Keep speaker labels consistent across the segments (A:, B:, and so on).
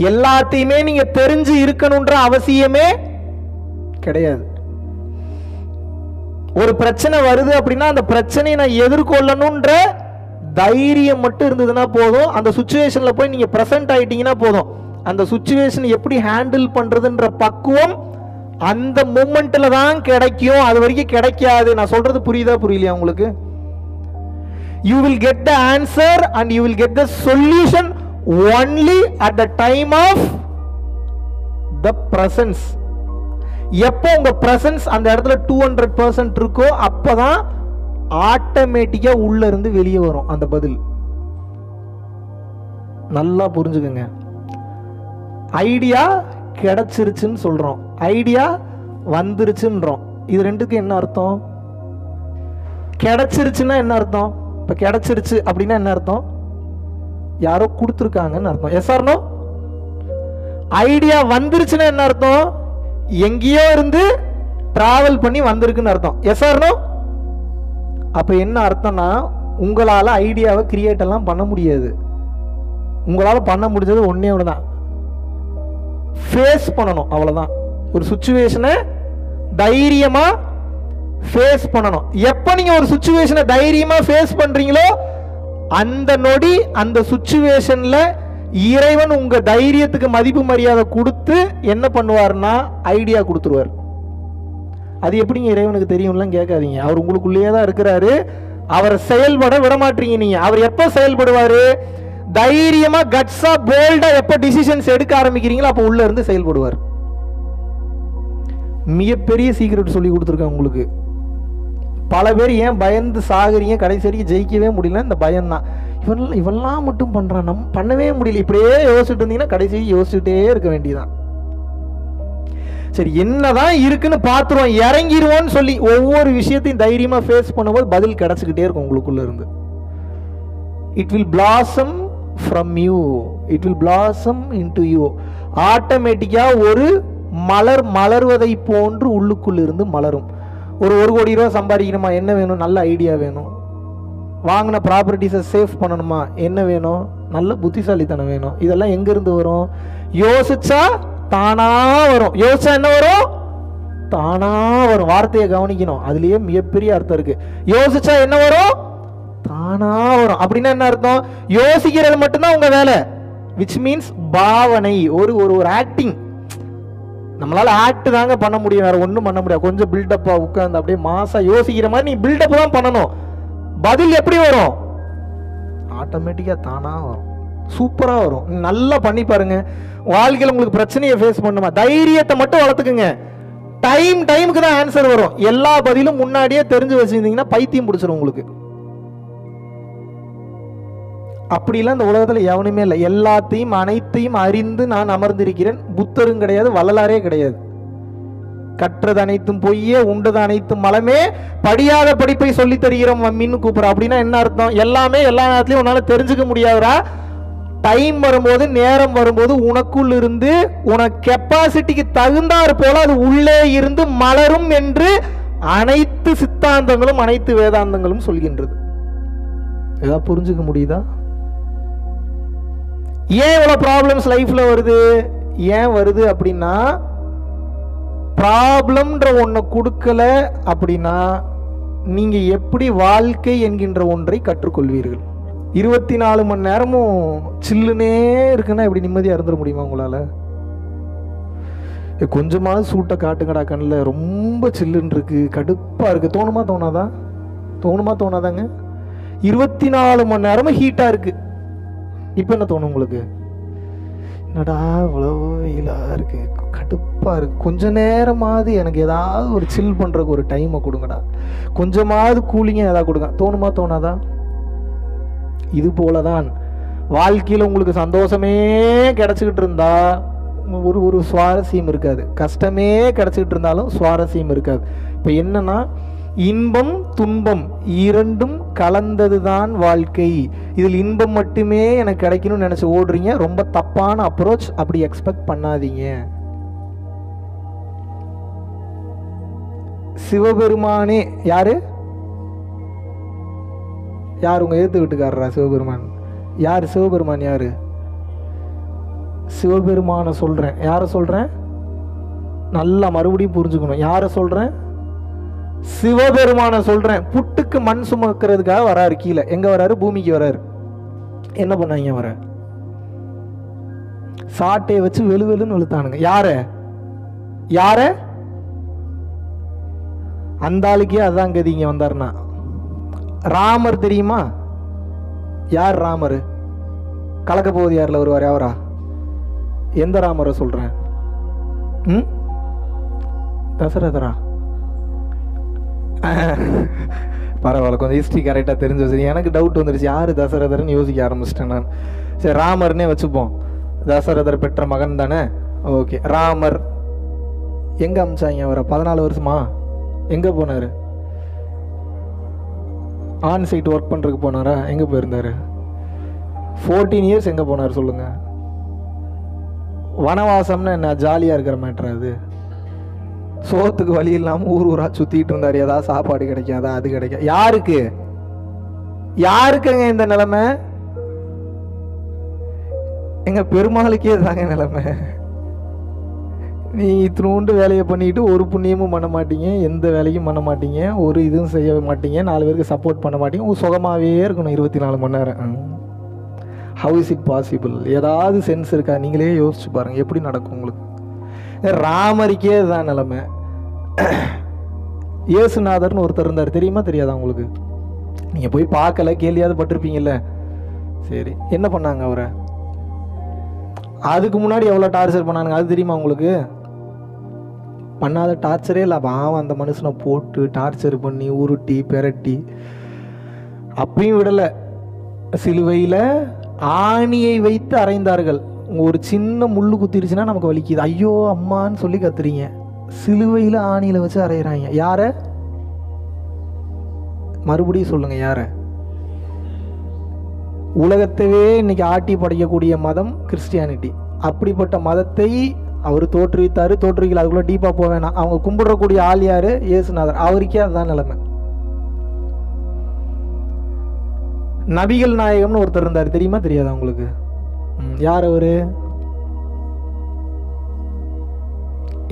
A: எல்லாத்தையுமே நீங்க தெரிஞ்சு இருக்கணும்ன்ற அவசியமே கிடையாது. ஒரு பிரச்சனை வருது அப்படின்னா அந்த பிரச்சனையை நான் எதிர்கொள்ளணும்ன்ற தைரியம் மட்டும் இருந்ததுன்னா போதும். அந்த சுச்சுவேஷன்ல போய் நீங்க பிரசன்ட் ஆயிட்டீங்கன்னா போதும். அந்த சுச்சுவேஷன் எப்படி ஹேண்டில் பண்றதுன்ற பக்குவம் அந்த மூமெண்ட்ல தான் கிடைக்கும், அது வரைக்கும் கிடைக்காது. நான் சொல்றது புரியுதா புரியலையா உங்களுக்கு? You will get the answer and you will get the solution only at the time of the presence. எப்போ உங்க பிரசன்ஸ் அந்த இடத்துல 200% இருக்கோ அப்பதான் ஆட்டோமேட்டிக்கா உள்ள இருந்து வெளியே வரும் அந்த பதில். நல்லா புரிஞ்சுக்கங்க. ஐடியா கிடைச்சிருச்சுன்னு சொல்றோம், ஐடியா வந்துருச்சுன்றோம். இது ரெண்டுக்கும் என்ன அர்த்தம்? கிடைச்சிருச்சுன்னா என்ன அர்த்தம்? இப்ப கிடைச்சிருச்சு அப்படின்னா என்ன அர்த்தம்? யாரோ கொடுத்துருக்காங்கன்னு அர்த்தம். Yes or no? ஐடியா வந்துருச்சுன்னா என்ன அர்த்தம்? எங்கேயோ இருந்து டிராவல் பண்ணி வந்திருக்குன்னு அர்த்தம். Yes or no? அப்ப என்ன அர்த்தம்னா, உங்களால ஐடியாவை கிரியேட் எல்லாம் பண்ண முடியாது. உங்களால பண்ண முடிஞ்சது ஒன்னே ஒண்ணுதான், ஃபேஸ் பண்ணணும். அவ்வளவுதான். ஒரு சுச்சுவேஷனை தைரியமா ஃபேஸ் பண்ணணும். எப்ப நீங்க ஒரு சுச்சுவேஷனை தைரியமா ஃபேஸ் பண்றீங்களோ அந்த நொடி அந்த சுச்சுவேஷன்ல இறைவன் உங்க தைரியத்துக்கு மதிப்பு மரியாதை கொடுத்து என்ன பண்ணுவார்னா ஐடியா கொடுத்துருவார். அது எப்படிங்க இறைவனுக்கு தெரியும்லாம் கேட்காதீங்க. அவர் உங்களுக்குள்ளேயே தான் இருக்கிறாரு. அவரை செயல்பட விட மாட்டீங்க நீங்க. அவர் எப்ப செயல்படுவாரு? தைரியமா கட்ஸா போல்டா எப்ப டிசிஷன்ஸ் எடுக்க ஆரம்பிக்கிறீங்களோ அப்ப உள்ள இருந்து செயல்படுவார். மிகப்பெரிய சீக்ரெட் சொல்லி கொடுத்துருக்கேன் உங்களுக்கு. பல பேர் ஏன் பயந்து சாகுறீங்க, கடைசி வரைக்கும் ஜெயிக்கவே முடியல, இந்த பயம் தான். இவெல்லாம் மட்டும் பண்றான், நம்ம பண்ணவே முடியல. இப்படியே யோசிச்சுட்டு இருந்தீங்கன்னா கடைசி யோசிச்சுட்டே இருக்க வேண்டியதான். சரி, என்னதான் இருக்குன்னு பார்த்துருவோம், இறங்கிடுவோம்னு சொல்லி ஒவ்வொரு விஷயத்தையும் தைரியமா ஃபேஸ் பண்ணும்போது பதில் கிடைச்சிக்கிட்டே இருக்கும் உங்களுக்குள்ள இருந்து. It will blossom from you, it will blossom into you. ஆட்டோமேட்டிக்கா ஒரு மலர் மலர்வதை போன்று உள்ளுக்குள்ள இருந்து மலரும். ஒரு 1 கோடி ரூபாய் சம்பாதிக்கணுமா, என்ன வேணும்? நல்ல ஐடியா வேணும். வாங்கின ப்ராப்பர்ட்டிஸை சேவ் பண்ணணுமா, என்ன வேணும்? நல்ல புத்திசாலித்தனம் வேணும். இதெல்லாம் எங்க இருந்து வரும்? யோசிச்சா தானா வரும். யோசிச்சா என்ன வரும்? தானா வரும். வார்த்தையை கவனிக்கணும், அதுலயே மிகப்பெரிய அர்த்தம் இருக்கு. யோசிச்சா என்ன வரும்? தானா வரும். அப்படின்னா என்ன அர்த்தம்? யோசிக்கிறது மட்டும்தான் உங்க வேலை, விச் மீன்ஸ் பாவனை. ஒரு ஒரு ஆக்டிங். நம்மளால ஆக்ட் தாங்க பண்ண முடியும், வேற ஒன்றும் பண்ண முடியாது. கொஞ்சம் பில்டப்பா உட்காந்து அப்படியே மாசா யோசிக்கிற மாதிரி நீ பில்டப் தான் பண்ணணும். பதில் எப்படி வரும்? ஆட்டோமேட்டிக்கா தானா வரும், சூப்பரா வரும். நல்லா பண்ணி பாருங்க. வாழ்க்கையில் உங்களுக்கு பிரச்சனையை ஃபேஸ் பண்ணுமா, தைரியத்தை மட்டும் வளர்த்துக்குங்க. டைமுக்கு தான் ஆன்சர் வரும். எல்லா பதிலும் முன்னாடியே தெரிஞ்சு வச்சிருந்தீங்கன்னா பைத்தியம் பிடிச்சிரும் உங்களுக்கு. அப்படிலாம் இந்த உலகத்துல எவனுமே இல்லை. எல்லாத்தையும் அனைத்தையும் அறிந்து நான் அமர்ந்திருக்கிறேன். புத்தரும் கிடையாது, வள்ளலாரே கிடையாது. கற்றது அனைத்தும் பொய்யே, உண்டது அனைத்தும் மலமே, படியாத படிப்பை சொல்லி தருகிறோம் மம்மின்னு கூப்பிடுற. அப்படின்னா என்ன அர்த்தம்? எல்லாமே எல்லா நேரத்திலையும் உன்னால தெரிஞ்சுக்க முடியாதுரா. டைம் வரும்போது, நேரம் வரும்போது உனக்குள் இருந்து உனக்கு கெப்பாசிட்டிக்கு தகுந்தாறு போல அது உள்ளே இருந்து மலரும் என்று அனைத்து சித்தாந்தங்களும் அனைத்து வேதாந்தங்களும் சொல்கின்றது. ஏதாவது புரிஞ்சுக்க முடியுதா? ஏன் இவ்வளவு ப்ராப்ளம்ஸ் லைஃப்ல வருது? ஏன் வருது அப்படின்னா, ப்ராப்ளம்ன்ற ஒன்றை கொடுக்கல அப்படின்னா நீங்க எப்படி வாழ்க்கை என்கின்ற ஒன்றை கற்றுக்கொள்வீர்கள்? 24 மணி நேரமும் சில்லுனே இருக்குன்னா எப்படி நிம்மதியா இருந்துட முடியுமா உங்களால? கொஞ்சமாவது சூட்டை காட்டுங்கடா கண்ணில், ரொம்ப சில்லுன்னு இருக்கு, கடுப்பா இருக்கு, தோணுமா தோணாதா? தோணுமா தோணாதாங்க? 24 மணி நேரமும் ஹீட்டா இருக்கு. இப்ப என்ன தோணும் உங்களுக்கு? என்னடா இவ்வளவு வெயிலா இருக்கு, கடுப்பா இருக்கு, கொஞ்ச நேரமாவது எனக்கு ஏதாவது ஒரு சில் பண்றதுக்கு ஒரு டைமை கொடுங்கடா, கொஞ்சமாவது கூலிங்க ஏதாவது கொடுங்க. தோணுமா தோணாதா? இது போலதான் வாழ்க்கையில் உங்களுக்கு சந்தோஷமே கிடைச்சிக்கிட்டு இருந்தா ஒரு சுவாரஸ்யம் இருக்காது. கஷ்டமே கிடைச்சிக்கிட்டு இருந்தாலும் சுவாரஸ்யம் இருக்காது. இப்போ என்னன்னா, இன்பம் துன்பம் இரண்டும் கலந்ததுதான் வாழ்க்கை. இதில் இன்பம் மட்டுமே எனக்கு கிடைக்கணும்னு நினைச்சு ஓடுறீங்க. ரொம்ப தப்பான அப்ரோச். அப்படி எக்ஸ்பெக்ட் பண்ணாதீங்க. சிவபெருமானே யாரு? யார் உங்க ஏத்து வீட்டுக்காரரா சிவபெருமான்? யாரு சிவபெருமான்? யாரு? சிவபெருமான சொல்றேன். யாரை சொல்றேன்? நல்லா மறுபடியும் புரிஞ்சுக்கணும். யாரை சொல்றேன்? சிவபெருமான சொல்றேன். புட்டுக்கு மண் சுமக்கிறதுக்காக வராரு கீழே. எங்க வராரு? பூமிக்கு வராரு. என்ன பண்ணாங்க? வர சாட்டையை வச்சு வெளுவெளுன்னு வெளுத்தானுங்க. யார அந்த ஆளுக்கே அதான் கதி. இங்க வந்தாருன்னா ராமர் தெரியுமா? யார் ராமர்? கலக்க போகுது யாரில் வருவார்? அவரா? எந்த ராமரை சொல்றேன்? தசரதரா? பரவாயில்ல, கொஞ்சம் ஹிஸ்ட்ரி கரெக்டாக தெரிஞ்சு வச்சு. எனக்கு டவுட் வந்துருச்சு யார் தசரதர்னு யோசிக்க ஆரம்பிச்சிட்டேன் நான். சரி, ராமர்னே வச்சுப்போம். தசரதர் பெற்ற மகன் தானே. ஓகே, ராமர் எங்கே அமிச்சாங்க அவரை? 14 வருஷமா எங்கே போனார்? ஆன் சைட் ஒர்க் பண்ணுறதுக்கு போனாரா? எங்கே போயிருந்தார்? 14 இயர்ஸ் எங்கே போனார் சொல்லுங்க? வனவாசம்னா என்ன? ஜாலியாக இருக்கிற மேட்ரு அது. சோத்துக்கு வழி இல்லாமல் ஊர் ஊராக சுற்றிட்டு இருந்தார். ஏதாவது சாப்பாடு கிடைக்காதா? அது கிடைக்கும். யாருக்குங்க இந்த நிலைமை? எங்க பெருமாளுக்கே தாங்க நிலைமை. நீ இத்தினோண்டு வேலையை பண்ணிட்டு ஒரு புண்ணியமும் பண்ண மாட்டீங்க, எந்த வேலையும் பண்ண மாட்டீங்க, ஒரு இதுவும் செய்ய மாட்டீங்க, 4 பேருக்கு சப்போர்ட் பண்ண மாட்டீங்க, சுகமாகவே இருக்கணும் 24 மணி நேரம். How is it possible? ஏதாவது சென்ஸ் இருக்கா? நீங்களே யோசிச்சு பாருங்க எப்படி நடக்கும் உங்களுக்கு. ராமருக்கே தான் நிலைமை. இயேசுநாதர்னு ஒருத்தர் இருந்தார், தெரியுமா தெரியாதா உங்களுக்கு? நீங்க போய் பார்க்கல, கேள்வியாவது பட்டிருப்பீங்கல்ல. சரி, என்ன பண்ணாங்க அவரை? அதுக்கு முன்னாடி எவ்வளோ டார்ச்சர் பண்ணானுங்க அது தெரியுமா உங்களுக்கு? பண்ணாத டார்ச்சரே இல்லை. பாவம் அந்த மனுஷனை போட்டு டார்ச்சர் பண்ணி உருட்டி பெரட்டி அப்பயும் விடலை. சிலுவையில் ஆணியை வைத்து அறைந்தார்கள். ஒரு சின்ன முள்ளு குத்திருச்சுன்னா நமக்கு வலிக்குது, ஐயோ அம்மான்னு சொல்லி கத்துறீங்க. சிலுவையில் ஆணியில் வச்சு அறையிறாங்க. யார? மறுபடியும் சொல்லுங்க, யார? உலகத்தையே இன்னைக்கு ஆட்டி படைக்கக்கூடிய மதம் கிறிஸ்டியானிட்டி. அப்படிப்பட்ட மதத்தை அவர் தோற்றுவித்தாரு. தோற்றுவிக்கல, அதுக்குள்ள டீப்பா போவேனா. அவங்க கும்பிடக்கூடிய ஆள் யாரு? இயேசுநாதர். அவருக்கே அதுதான் நிலைமை. நபிகள் நாயகம்னு ஒருத்தர் இருந்தார், தெரியுமா தெரியாதா உங்களுக்கு? யார் அவரு?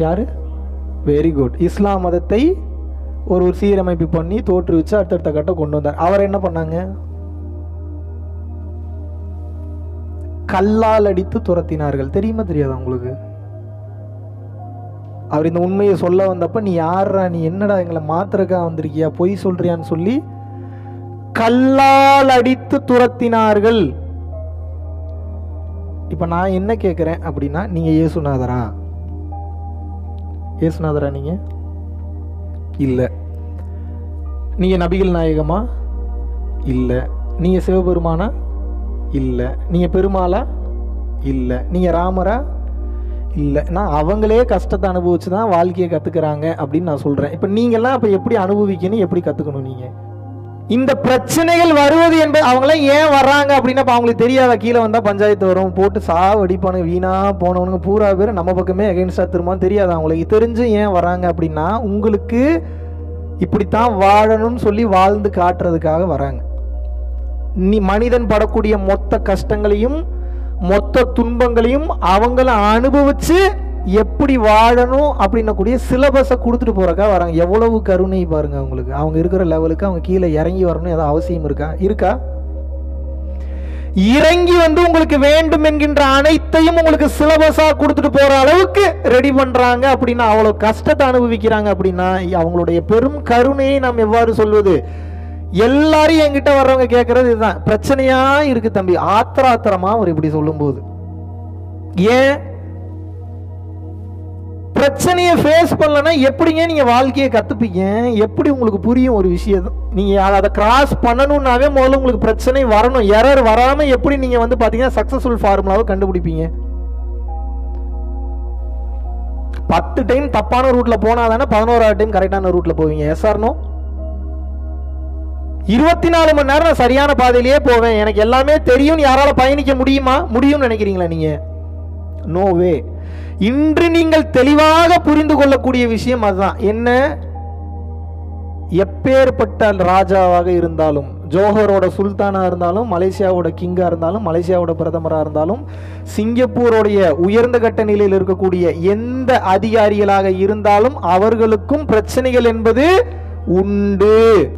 A: யாரு? Very good. இஸ்லாம் மதத்தை ஒரு சீரமைப்பு பண்ணி தோற்றுவிச்சு அடுத்தடுத்த கட்ட கொண்டு வந்தார். அவர் என்ன பண்ணாங்க? கல்லால் அடித்து துரத்தினார்கள். தெரியுமா தெரியாதா உங்களுக்கு? அவர் இந்த உண்மையை சொல்ல வந்தப்ப, நீ யாரா, நீ என்னடா எங்களை மாத்திரக்கா வந்திருக்கியா, பொய் சொல்றியான்னு சொல்லி கல்லால் அடித்து துரத்தினார்கள். இப்ப நான் என்ன கேட்கிறேன் அப்படின்னா, நீங்க இயேசுநாதரா? இயேசுநாதரா நீங்க? இல்ல. நீங்க நபிகள் நாயகமா? இல்ல. நீங்க சிவபெருமானா? இல்ல. நீங்க பெருமாளா? இல்ல. நீங்க ராமரா? இல்ல. நான் அவங்களே கஷ்டத்தை அனுபவிச்சு தான் வாழ்க்கையை கத்துக்கிறாங்க அப்படின்னு நான் சொல்றேன். இப்ப நீங்கெல்லாம் அப்ப எப்படி அனுபவிக்கணும், எப்படி கத்துக்கணும்? நீங்க இந்த பிரச்சனைகள் வருவது என்பது அவங்களாம் ஏன் வர்றாங்க அப்படின்னா அவங்களுக்கு தெரியாத. கீழே வந்தா பஞ்சாயத்து வரும், போட்டு சாவு அடிப்பானுங்க, வீணா போனவனுங்க பூரா பேர் நம்ம பக்கமே அகைன்ஸ்டா திரும்ப தெரியாது. அவங்களுக்கு தெரிஞ்சு ஏன் வராங்க அப்படின்னா, உங்களுக்கு இப்படித்தான் வாழணும்னு சொல்லி வாழ்ந்து காட்டுறதுக்காக வராங்க. நீ மனிதன் படக்கூடிய மொத்த கஷ்டங்களையும் மொத்த துன்பங்களையும் அவங்கள அனுபவிச்சு எப்படி வாழணும் அப்படின்னக்கூடிய சிலபஸை கொடுத்துட்டு போறக்கா வராங்க. எவ்வளவு கருணை பாருங்க அவங்களுக்கு. அவங்க இருக்கிற லெவலுக்கு அவங்க கீழே இறங்கி வரணும் ஏதாவது அவசியம் இருக்கா? இறங்கி வந்து உங்களுக்கு வேண்டும் என்கின்ற அனைத்தையும் உங்களுக்கு சிலபஸா கொடுத்துட்டு போற அளவுக்கு ரெடி பண்றாங்க அப்படின்னா, அவ்வளவு கஷ்டத்தை அனுபவிக்கிறாங்க அப்படின்னா, அவங்களுடைய பெரும் கருணையை நாம் எவ்வாறு சொல்வது? எல்லாரும் என்கிட்ட வர்றவங்க கேட்கறது இதுதான். பிரச்சனையா இருக்கு தம்பி, ஆத்திரமா அவர் இப்படி சொல்லும் போது. ஏன் பிரச்சனையை ஃபேஸ் பண்ணலன்னா எப்படிங்க நீங்க வாழ்க்கையை கத்துப்பீங்க? எப்படி உங்களுக்கு புரியும் ஒரு விஷயம்? நீங்க அதை கிராஸ் பண்ணணும்னாவே முதல்ல உங்களுக்கு பிரச்சனை வரணும். எரர் வராம எப்படி நீங்க வந்து பாத்தீங்கன்னா சக்சஸ்ஃபுல் ஃபார்முலாவை கண்டுபிடிப்பீங்க? 10 டைம் தப்பான ரூட்ல போனாதானே 11வது டைம் கரெக்டான ரூட்ல போவீங்க. S or no? 24 மணி நேரம் நான் சரியான பாதையிலேயே போவேன், எனக்கு எல்லாமே தெரியும், யாரால பயணிக்க முடியுமா? முடியும்னு நினைக்கிறீங்களா நீங்க? No way. இன்று நீங்கள் தெளிவாக புரிந்து கொள்ளக்கூடிய விஷயம் அதுதான். என்ன? எப்பேற்பட்ட ராஜாவாக இருந்தாலும், ஜோஹரோட சுல்தானாக இருந்தாலும், மலேசியாவோட கிங்காக இருந்தாலும், மலேசியாவோட பிரதமராக இருந்தாலும், சிங்கப்பூருடைய உயர்ந்த கட்ட நிலையில் இருக்கக்கூடிய எந்த அதிகாரிகளாக இருந்தாலும் அவர்களுக்கும் பிரச்சனைகள் என்பது உண்டு.